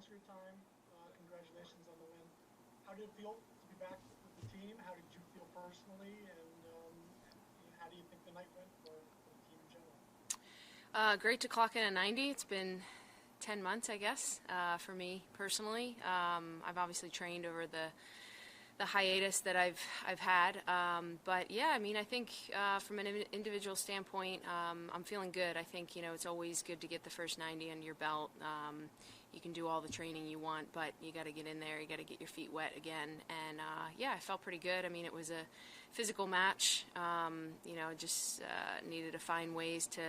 anniversary time. Congratulations on the win. How did it feel to be back with the team? How did you feel personally? And how do you think the night went for the team in general? Great to clock in a 90. It's been 10 months, I guess, for me personally. I've obviously trained over the hiatus that I've had, but yeah, I mean, I think from an individual standpoint, I'm feeling good. I think it's always good to get the first 90 under your belt. You can do all the training you want, but you got to get in there. You got to get your feet wet again, and yeah, I felt pretty good. I mean, it was a physical match. Just needed to find ways to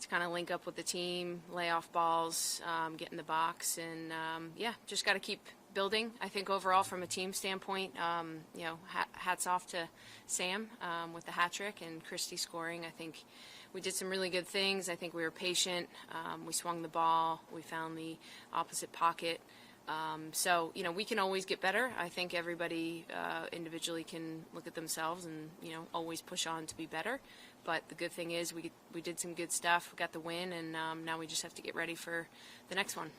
kind of link up with the team, lay off balls, get in the box, and yeah, just got to keep building. I think overall from a team standpoint, hats off to Sam with the hat trick and Christy scoring. I think we did some really good things. I think we were patient. We swung the ball. We found the opposite pocket. So we can always get better. I think everybody individually can look at themselves and always push on to be better. But the good thing is we did some good stuff. We got the win, and now we just have to get ready for the next one.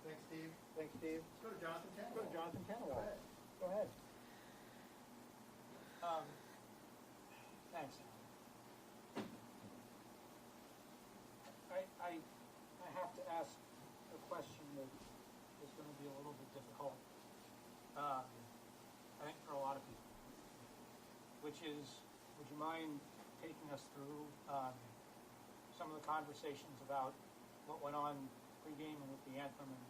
Thanks, Steve. Let's go to Jonathan Canelo. Go ahead. Thanks. I have to ask a question that is going to be a little bit difficult, I think, for a lot of people, which is, would you mind taking us through some of the conversations about what went on pregame and with the anthem, and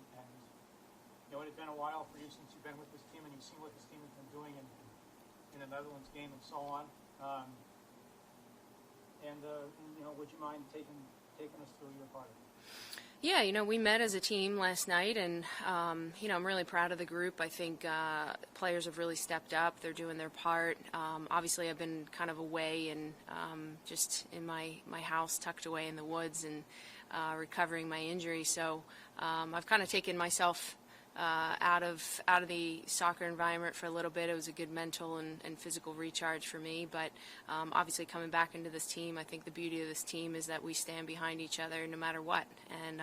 it had been a while for you since you've been with this team, and you've seen what this team has been doing in the Netherlands game and so on. Would you mind taking us through your part of it? Yeah, we met as a team last night, and, I'm really proud of the group. I think players have really stepped up. They're doing their part. Obviously, I've been kind of away and just in my house tucked away in the woods and recovering my injury. So I've kind of taken myself out of the soccer environment for a little bit. It was a good mental and physical recharge for me, but obviously coming back into this team, I think the beauty of this team is that we stand behind each other no matter what. And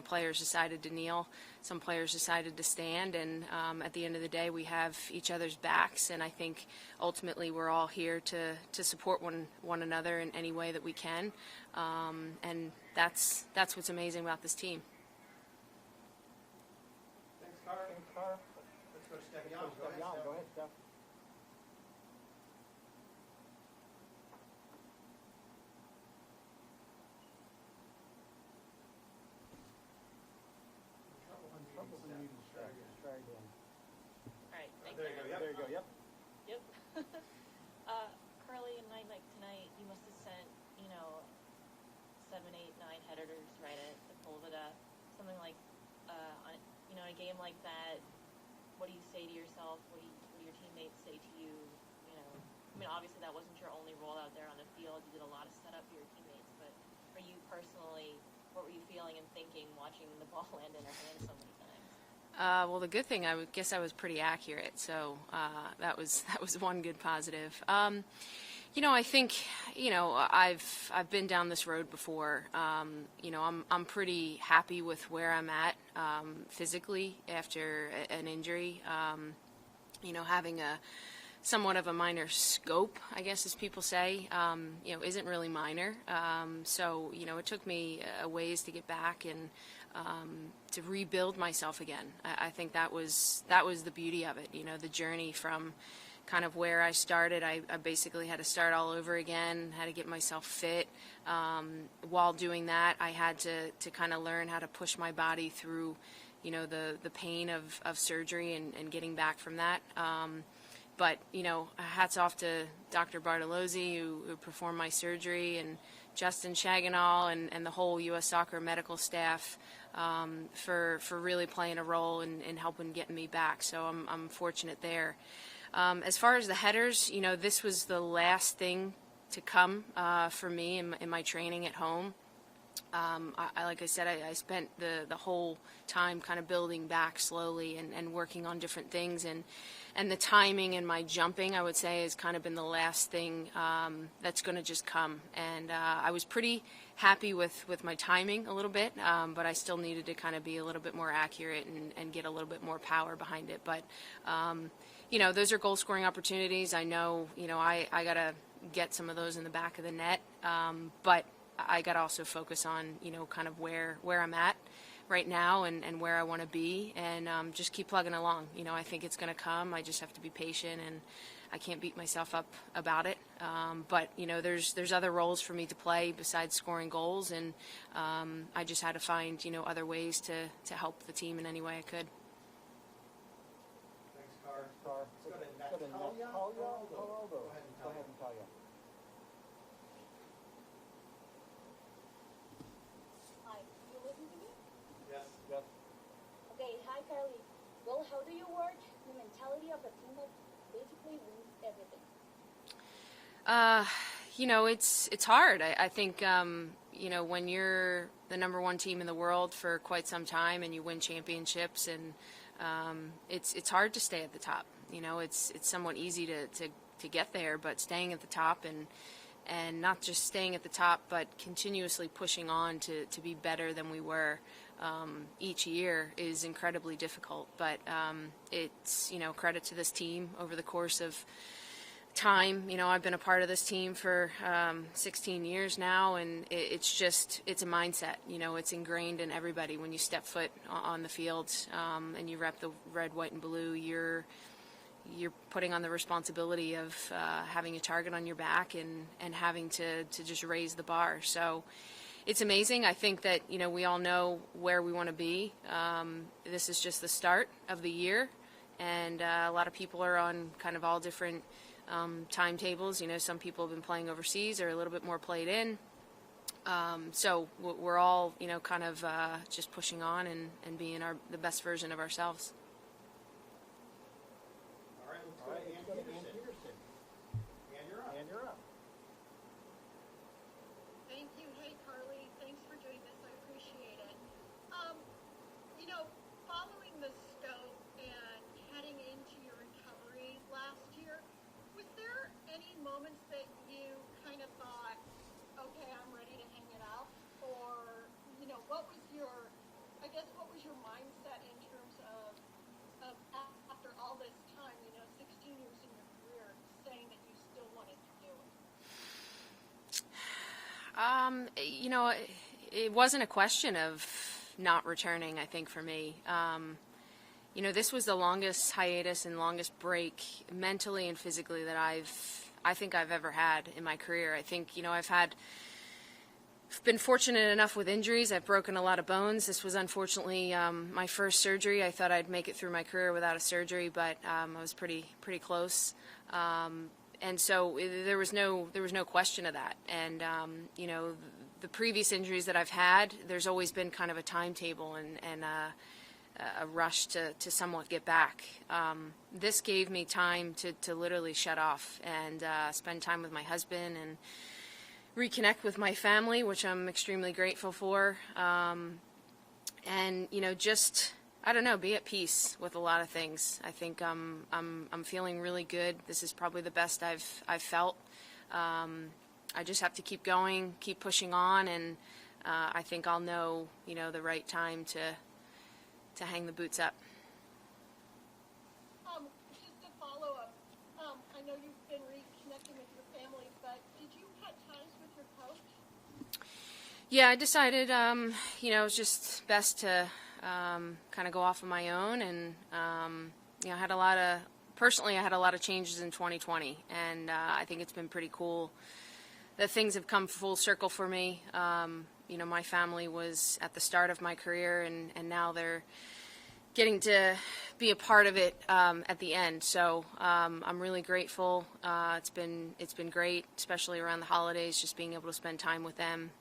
players decided to kneel, some players decided to stand, and at the end of the day we have each other's backs, and I think ultimately we're all here to support one another in any way that we can, and that's what's amazing about this team. Let's go to Steph Young. Go ahead, Steph. Try again. All right, thank There you go. Yep. There you go. Yep. Yep. Carli, a night like tonight, you must have sent 7, 8, 9 headers right at the pull of it up. Something like, in a game like that, what do you say to yourself? What do your teammates say to you? Obviously that wasn't your only role out there on the field. You did a lot of setup for your teammates, but for you personally, what were you feeling and thinking watching the ball land in your hands so many times? Well, the good thing, I guess I was pretty accurate, so that was one good positive. I think, I've been down this road before. I'm pretty happy with where I'm at physically after an injury. Having a somewhat of a minor scope, I guess, as people say, isn't really minor. So it took me a ways to get back and to rebuild myself again. I think that was the beauty of it. The journey from kind of where I started. I basically had to start all over again, had to get myself fit. While doing that, I had to kind of learn how to push my body through, the pain of surgery and getting back from that. But, hats off to Dr. Bartolozzi, who performed my surgery, and Justin Shaganall and the whole U.S. Soccer medical staff for really playing a role in helping getting me back. So I'm fortunate there. As far as the headers, this was the last thing to come for me in my training at home. Like I said, I spent the whole time kind of building back slowly and working on different things, and the timing and my jumping, I would say, has kind of been the last thing that's going to just come. And I was pretty happy with my timing a little bit, but I still needed to kind of be a little bit more accurate and get a little bit more power behind it. But those are goal scoring opportunities. I know, I got to get some of those in the back of the net, but I got to also focus on, kind of where I'm at right now and where I want to be, and just keep plugging along. I think it's going to come. I just have to be patient, and I can't beat myself up about it. But there's other roles for me to play besides scoring goals, and I just had to find other ways to help the team in any way I could. Thanks, Car. Let's go to Natalia. Go ahead, Natalia. Hi, you listen to me? Yes. Yes. Okay, hi Carly. Well, how do you work the mentality of a team that basically wins everything? It's hard. I think when you're the number one team in the world for quite some time and you win championships, and it's hard to stay at the top. It's somewhat easy to get there, but staying at the top and not just staying at the top, but continuously pushing on to be better than we were each year is incredibly difficult. But it's credit to this team over the course of time. I've been a part of this team for 16 years now, and it's a mindset. It's ingrained in everybody. When you step foot on the field and you rep the red, white, and blue, you're putting on the responsibility of having a target on your back and having to just raise the bar. So it's amazing. I think that we all know where we want to be. This is just the start of the year, and a lot of people are on kind of all different timetables. Some people have been playing overseas or a little bit more played in. So we're all kind of just pushing on and being the best version of ourselves. All right, let's go to Ann Peterson. Ann, you're up. Thank you. Hey, Carly. Thanks for doing this. I appreciate it. Following the scope and heading into your recovery last year, was there any moments that you kind of thought, okay, I'm ready to hang it up? Or, what was your mindset in terms of after all this time, 16 years in your career, saying that you still wanted to do it? It wasn't a question of not returning, I think, for me. This was the longest hiatus and longest break mentally and physically that I think I've ever had in my career. I think, I've been fortunate enough with injuries. I've broken a lot of bones. This was unfortunately my first surgery. I thought I'd make it through my career without a surgery, but I was pretty close. And so there was no question of that. And the previous injuries that I've had, there's always been kind of a timetable and a rush to somewhat get back. This gave me time to literally shut off and spend time with my husband and reconnect with my family, which I'm extremely grateful for. And just, I don't know, be at peace with a lot of things. I think I'm feeling really good. This is probably the best I've felt. I just have to keep going, keep pushing on, and I think I'll know, the right time to hang the boots up. Just to follow up, I know you've been reconnecting with your family, but did you cut ties with your coach? Yeah, I decided, it was just best to kind of go off on my own, and I had a lot of changes in 2020, and I think it's been pretty cool that things have come full circle for me. My family was at the start of my career, and now they're getting to be a part of it at the end. So I'm really grateful. It's been great, especially around the holidays, just being able to spend time with them.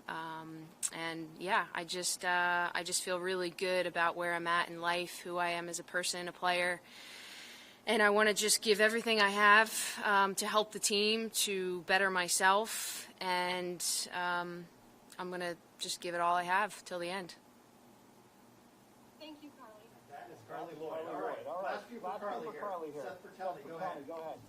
And yeah, I just feel really good about where I'm at in life, who I am as a person, a player. And I want to just give everything I have to help the team, to better myself, and I'm going to just give it all I have till the end. Thank you, Carli. That is Carli Lloyd. All right. Last few for Carli here. Seth Bertelli, go ahead. Go ahead.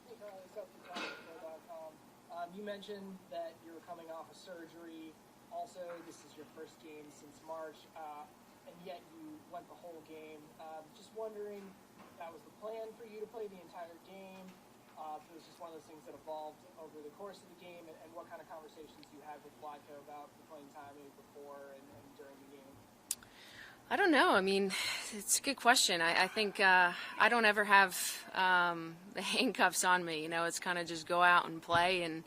Hey, Carli, Seth Bertelli, Pro.com. You mentioned that you were coming off a surgery. Also, this is your first game since March, and yet you went the whole game. Just wondering if that was the plan for you to play the entire game. If it was just one of those things that evolved over the course of the game, and what kind of conversations you had with Vlatko about the playing time maybe before and during the game. I don't know. I mean, it's a good question. I think I don't ever have the handcuffs on me. You know, it's kind of just go out and play. And,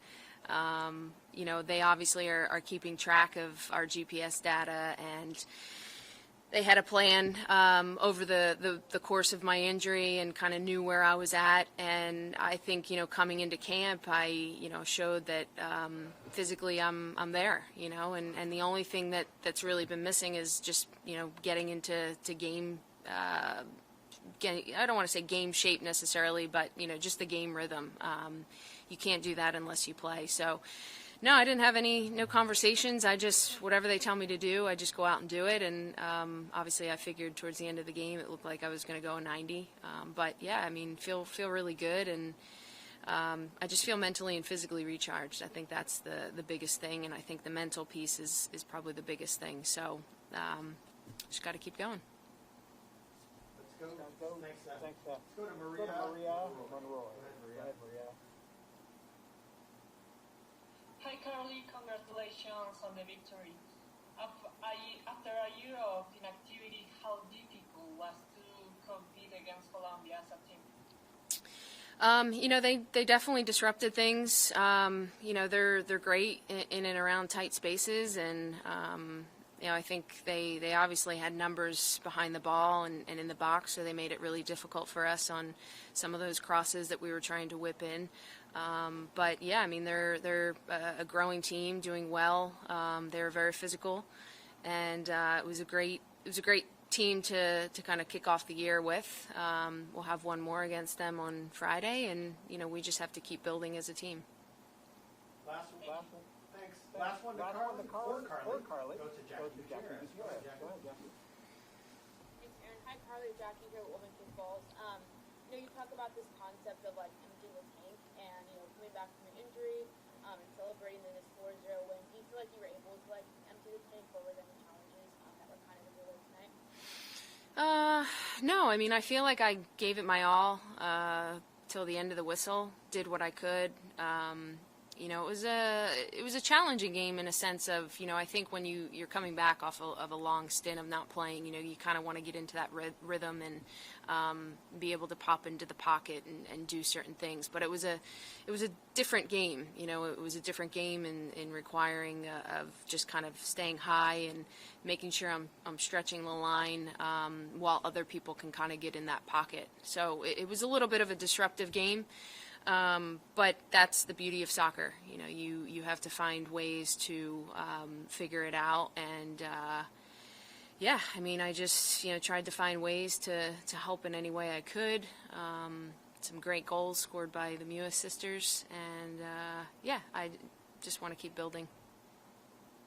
you know, they obviously are keeping track of our GPS data, and they had a plan over the course of my injury and kind of knew where I was at. And I think, you know, coming into camp, I, you know, showed that physically I'm there, you know, and the only thing that's really been missing is just, you know, getting into game, I don't want to say game shape necessarily, but, you know, just the game rhythm. You can't do that unless you play. So, no, I didn't have no conversations. I just, whatever they tell me to do, I just go out and do it. And obviously I figured towards the end of the game it looked like I was going to go 90. But yeah, I mean, feel really good, and I just feel mentally and physically recharged. I think that's the biggest thing, and I think the mental piece is probably the biggest thing. So just got to keep going. Let's go. Thanks, Seth. Thanks, Seth. Let's go to Maria. Monroy. Go ahead, Maria. Hi Carli, congratulations on the victory. After a year of inactivity, how difficult was to compete against Colombia as a team? You know, they definitely disrupted things. You know, they're great in and around tight spaces, and you know, I think they obviously had numbers behind the ball and in the box, so they made it really difficult for us on some of those crosses that we were trying to whip in. But yeah, I mean, they're a growing team, doing well. They're very physical, and it was a great team to kind of kick off the year with. We'll have one more against them on Friday, and you know, we just have to keep building as a team. Last one. Thanks. Last one to Carli. Go to Jackie. Go ahead, Jackie. Thanks, Aaron. Hi, Carli. Jackie here with Women Kickballs. You know, you talk about this concept of like emptying the tank and, you know, coming back from an injury and celebrating this 4-0 win. Do you feel like you were able to like empty the tank, or were there any challenges that were kind of in your way tonight? No, I mean, I feel like I gave it my all till the end of the whistle. Did what I could. You know, it was a challenging game in a sense of, you know, I think when you're coming back off of a long stint of not playing, you know, you kind of want to get into that rhythm and be able to pop into the pocket and do certain things. But it was a different game. You know, it was a different game in requiring of just kind of staying high and making sure I'm stretching the line while other people can kind of get in that pocket. So it was a little bit of a disruptive game. But that's the beauty of soccer. You know, you have to find ways to figure it out. And yeah, I mean, I just, you know, tried to find ways to help in any way I could. Some great goals scored by the Mewis sisters. And yeah, I just want to keep building.